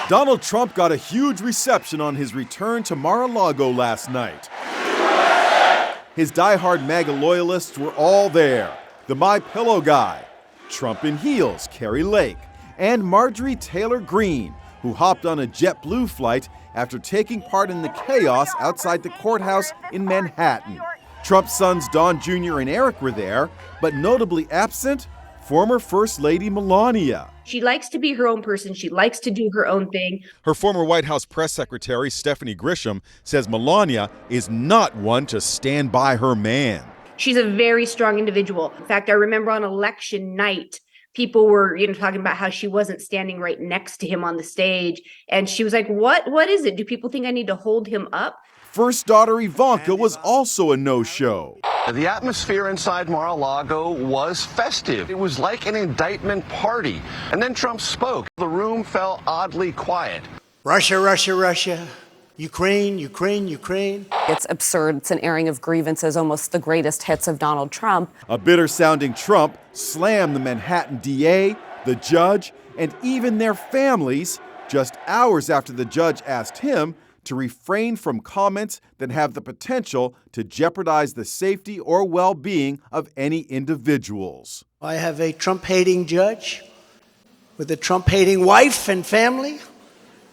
Donald Trump got a huge reception on his return to Mar-a-Lago last night. His diehard MAGA loyalists were all there. The My Pillow guy, Trump in heels, Carrie Lake, and Marjorie Taylor Greene, who hopped on a JetBlue flight after taking part in the chaos outside the courthouse in Manhattan. Trump's sons Don Jr. and Eric were there, but notably absent, former First Lady Melania. She likes to be her own person. She likes to do her own thing. Her former White House press secretary, Stephanie Grisham, says Melania is not one to stand by her man. She's a very strong individual. In fact, I remember on election night, people were, talking about how she wasn't standing right next to him on the stage. And she was like, what is it? Do people think I need to hold him up? First daughter Ivanka was also a no-show. The atmosphere inside Mar-a-Lago was festive. It was like an indictment party. And then Trump spoke. The room fell oddly quiet. Russia, Russia, Russia. Ukraine, Ukraine, Ukraine. It's absurd. It's an airing of grievances, almost the greatest hits of Donald Trump. A bitter-sounding Trump slammed the Manhattan DA, the judge, and even their families just hours after the judge asked him to refrain from comments that have the potential to jeopardize the safety or well-being of any individuals. I have a Trump-hating judge with a Trump-hating wife and family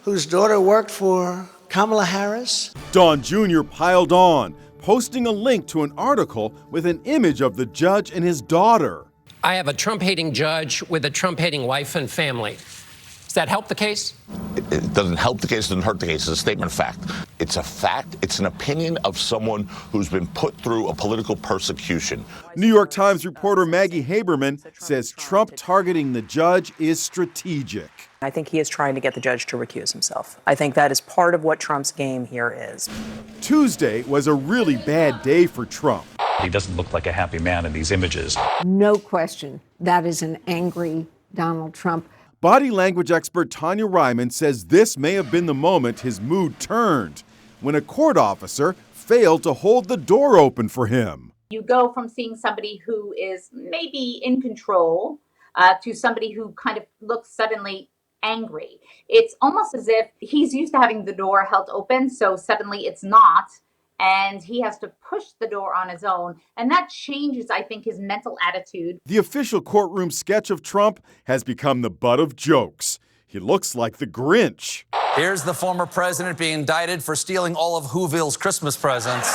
whose daughter worked for Kamala Harris. Don Jr. piled on, posting a link to an article with an image of the judge and his daughter. I have a Trump-hating judge with a Trump-hating wife and family. Does that help the case? It doesn't help the case, it doesn't hurt the case. It's a statement of fact. It's a fact. It's an opinion of someone who's been put through a political persecution. New York Times reporter Maggie Haberman says Trump targeting the judge is strategic. I think he is trying to get the judge to recuse himself. I think that is part of what Trump's game here is. Tuesday was a really bad day for Trump. He doesn't look like a happy man in these images. No question, that is an angry Donald Trump. Body language expert Tanya Ryman says this may have been the moment his mood turned, when a court officer failed to hold the door open for him. You go from seeing somebody who is maybe in control to somebody who kind of looks suddenly angry. It's almost as if he's used to having the door held open, so suddenly it's not. And he has to push the door on his own. And that changes, I think, his mental attitude. The official courtroom sketch of Trump has become the butt of jokes. He looks like the Grinch. Here's the former president being indicted for stealing all of Whoville's Christmas presents.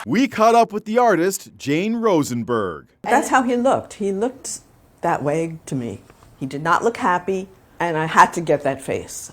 We caught up with the artist, Jane Rosenberg. That's how he looked. He looked that way to me. He did not look happy, and I had to get that face.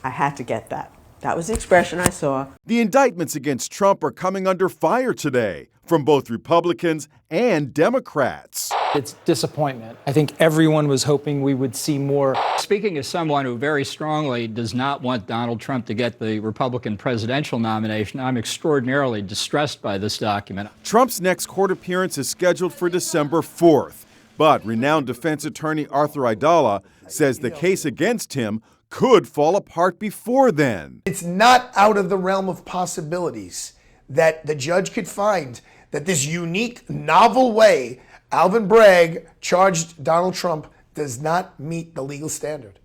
I had to get that. That was the expression I saw. The indictments against Trump are coming under fire today from both Republicans and Democrats. It's disappointment. I think everyone was hoping we would see more. Speaking as someone who very strongly does not want Donald Trump to get the Republican presidential nomination, I'm extraordinarily distressed by this document. Trump's next court appearance is scheduled for December 4th, but renowned defense attorney Arthur Aidala says the case against him could fall apart before then. It's not out of the realm of possibilities that the judge could find that this unique, novel way Alvin Bragg charged Donald Trump does not meet the legal standard.